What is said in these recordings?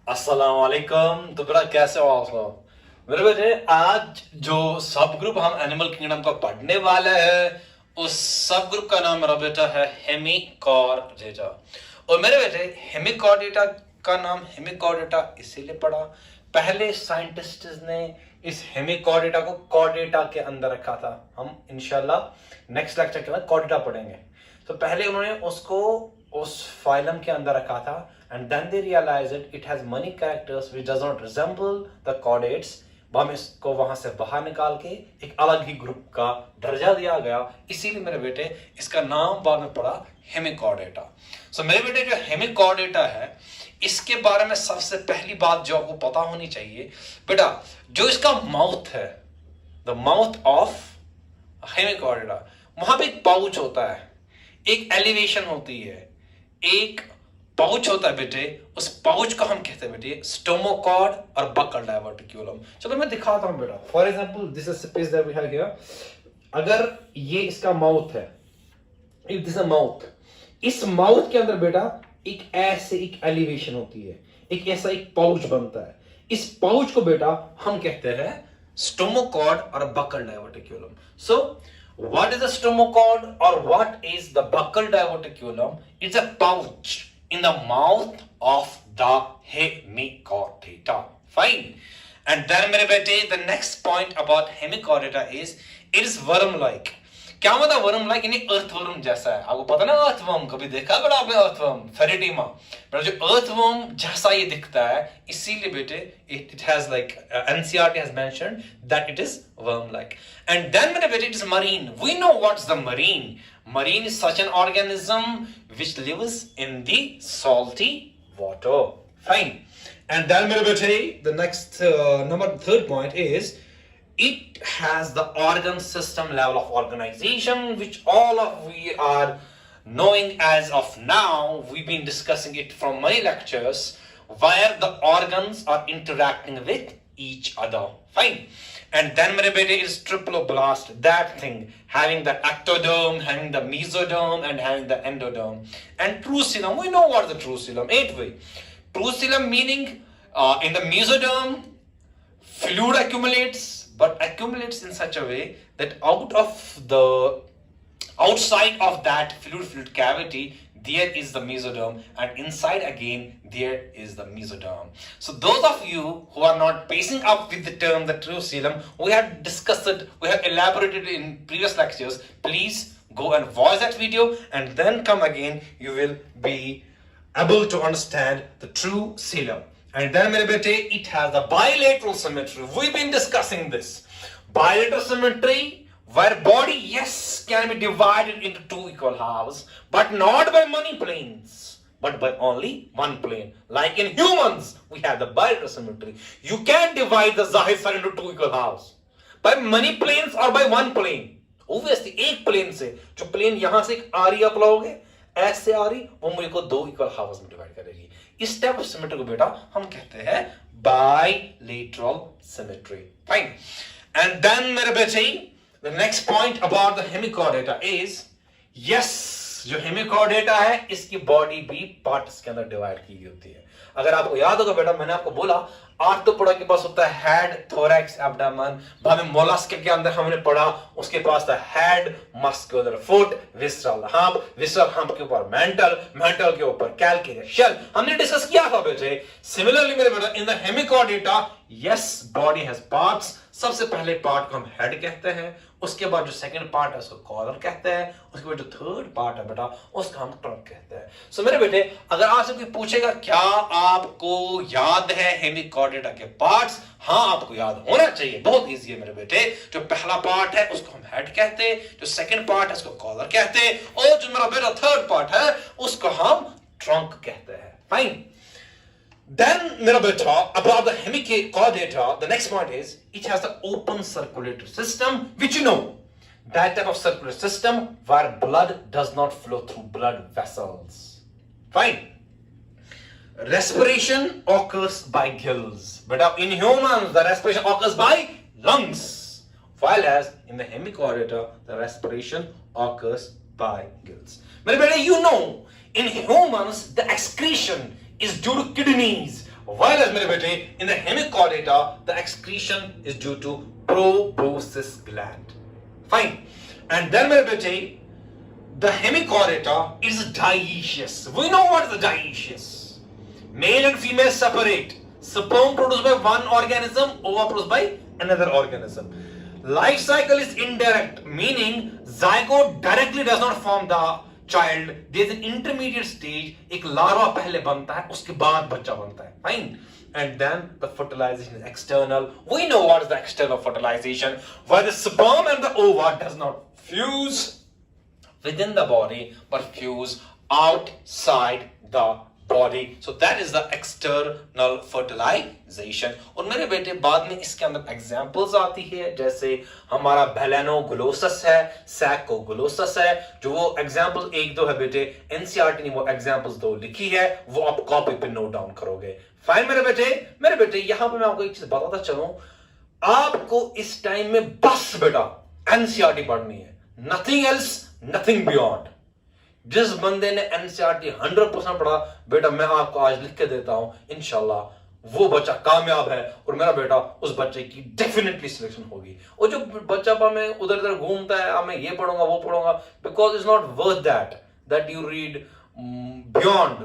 अस्सलाम वालेकुम। तो बेटा कैसे हो आप लोग? मेरे बेटे आज जो सब ग्रुप हम एनिमल किंगडम का पढ़ने वाले हैं उस सब ग्रुप का नाम मेरा बेटा है हेमिकॉर्डेटा। और मेरे बेटे हेमिकॉर्डेटा का नाम हेमिकॉर्डेटा इसीलिए पड़ा, पहले साइंटिस्ट ने इस हेमिकॉर्डेटा को कॉर्डेटा के अंदर रखा था। हम इंशाल्लाह नेक्स्ट लेक्चर के अंदर कॉर्डेटा पढ़ेंगे। तो पहले उन्होंने उसको उस फाइलम के अंदर रखा था and then they realized it has many characters which does not resemble the chordates। हम इसको वहां से बाहर निकाल के एक अलग ही ग्रुप का दर्जा दिया गया, इसीलिए मेरे बेटे इसका नाम बाद में पड़ा हेमिकॉर्डेटा। सो मेरे बेटे जो हेमिकॉर्डेटा है इसके बारे में सबसे पहली बात जो आपको पता होनी चाहिए बेटा, जो इसका माउथ है, द माउथ ऑफ हेमिकॉर्डेटा, वहां पे एक पाउच होता है, एक एलिवेशन होती है, एक पाउच होता है बेटे। उस पाउच को हम कहते हैं बेटे स्टोमोकॉर्ड और बकल डाइवर्टिक्यूलम। चलो मैं दिखाता हूं बेटा। For example this is space that we have here. अगर ये इसका माउथ है, इफ दिस इज माउथ, इस माउथ के अंदर बेटा एक ऐसे एक एलिवेशन होती है, एक ऐसा एक पाउच बनता है। इस पाउच को बेटा हम कहते हैं स्टोमोकॉर्ड और buccal diverticulum. So what is the stomochord or what is the buccal diverticulum? It's a pouch in the mouth of the hemichordata. Fine. And then मेरे बेटे the next point about hemichordata is it is worm like। क्या मतलब worm like? यानी earthworm जैसा है। आपको पता ना अर्थवर्म, कभी देखा बड़ा आपने अर्थवर्म फेरिटीमा? बड़ा जो अर्थवर्म जैसा ये दिखता है, इसीलिए बेटे it has like NCERT has mentioned that it is worm like। And then मेरे बेटे it is marine। We know what's the marine। Marine is such an organism which lives in the salty water। Fine। And then मेरे बेटे the next third point is it has the organ system level of organization which all of we are knowing as of now. We've been discussing it from many lectures where the organs are interacting with each other। Fine। And then mere bete is triploblast, that thing having the ectoderm, having the mesoderm and having the endoderm and truculum. We know what is the truculum, ain't we? Truculum meaning in the mesoderm fluid accumulates, but accumulates in such a way that outside of that fluid cavity there is the mesoderm, and inside again there is the mesoderm. So those of you who are not pacing up with the term the truculum, we have discussed it, we have elaborated in previous lectures. Please go and watch that video and then come again, you will be able to understand the truculum। And then mere bete it has the bilateral symmetry। We've been discussing this bilateral symmetry where body yes can be divided into two equal halves, but not by many planes, but by only one plane। Like in humans we have the bilateral symmetry। You can divide the zahir side into two equal halves by many planes or by one plane। Obviously एक plane से, जो plane यहां से एक आरी आप लाओगे, ऐसे आरी, वो मुझे को दो इक्वल हाफ्स में डिवाइड करेगी। इस टाइप ऑफ सिमेट्री को बेटा हम कहते हैं bilateral symmetry. Fine. And then मेरे बेटे the next point about the hemichordata is yes, जो हेमिकॉर्डेटा है इसकी बॉडी भी पार्ट्स के अंदर डिवाइड की गई होती है। अगर आपको याद होगा बेटा, मैंने आपको बोला आर्थ्रोपोडा के पास होता है हेड, थोरैक्स, एब्डोमेन। बाद में मोलस्क के अंदर हमने पढ़ा उसके पास था head, muscular foot, visceral hump, visceral hump के ऊपर मेंटल, मेंटल के ऊपर कैल्केरियस शेल। हमने डिस्कस किया था बेटे। सिमिलरली मेरे बेटा in the Hemichordata yes body has parts. सबसे पहले पार्ट को हम हेड कहते हैं, उसके बाद जो सेकंड पार्ट है उसको कॉलर कहते हैं, उसके बाद जो थर्ड पार्ट है बेटा उसका हम ट्रंक कहते हैं। सो मेरे बेटे अगर आपसे कोई पूछेगा क्या आपको याद है हेमिकॉर्डेटा के पार्ट्स, हाँ आपको याद होना चाहिए, बहुत इजी है मेरे बेटे। जो पहला पार्ट है उसको हम हेड कहते हैं, जो सेकंड पार्ट है उसको कॉलर कहते हैं, और जो मेरा बेटा थर्ड पार्ट है उसको हम ट्रंक कहते हैं। फाइन। Then मेरा बेटा about the hemichordata, the next point is it has the open circulatory system, which you know that type of circulatory system where blood does not flow through blood vessels। Fine। Respiration occurs by gills, but in humans the respiration occurs by lungs, while as in the hemichordata the respiration occurs by gills। मेरे बेटे you know in humans the excretion is due to kidneys, While as मेरे बेटे in the hemichordata the excretion is due to proboscis gland. Fine. And then मेरे बेटे the hemichordata is dioecious. We know what is the dioecious. Male and female separate. Sperm produced by one organism, ova produced by another organism. Life cycle is indirect, meaning zygote directly does not form the child. There is an intermediate stage. एक larva पहले बनता है, उसके बाद बच्चा बनता है. Fine. And then the fertilization is external. We know what is the external fertilization, where the sperm and the ova does not fuse within the body but fuse outside the body. So that is the external fertilization. और मेरे बेटे बाद में इसके अंदर examples आती है, जैसे हमारा बेलेनोग्लोसस है, सैकोग्लोसस है. जो वो एग्जांपल एक दो है बेटे, एनसीईआरटी ने वो एग्जांपल्स दो लिखी है, वो आप कॉपी पे नोट डाउन करोगे. फाइन मेरे बेटे यहां पे मैं आपको एक चीज बताता चलूं, आपको इस टाइम में बस बेटा एनसीईआरटी पढ़नी है, नथिंग एल्स, नथिंग बियॉन्ड. जिस बंदे ने एनसीईआरटी 100% पढ़ा बेटा, मैं आपको आज लिख के देता हूं, इंशाल्लाह वो बच्चा कामयाब है. और मेरा बेटा उस बच्चे की डेफिनेटली सिलेक्शन होगी. और जो बच्चा में उधर उधर घूमता है, मैं ये पढ़ूंगा वो पढ़ूंगा, because it's not worth that you read beyond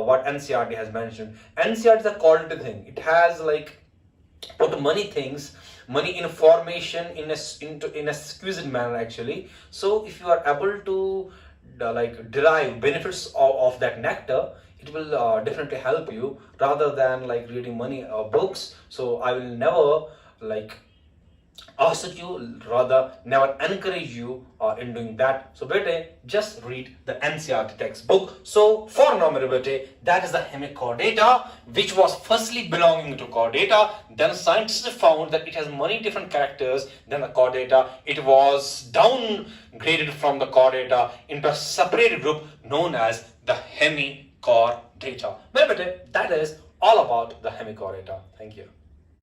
what NCERT has mentioned. NCERT is a quality thing. It has like put many things, many information in a exquisite manner actually. So if you are able to like derive benefits of that nectar, it will definitely help you rather than like reading many books. So I will never like ask you, rather never encourage you in doing that. So bete, just read the NCERT textbook. So for now mere bete, that is the hemichordata, which was firstly belonging to chordata. Then scientists found that it has many different characters than the chordata. It was downgraded from the chordata into a separate group known as the hemichordata. Mere bete, that is all about the hemichordata. Thank you.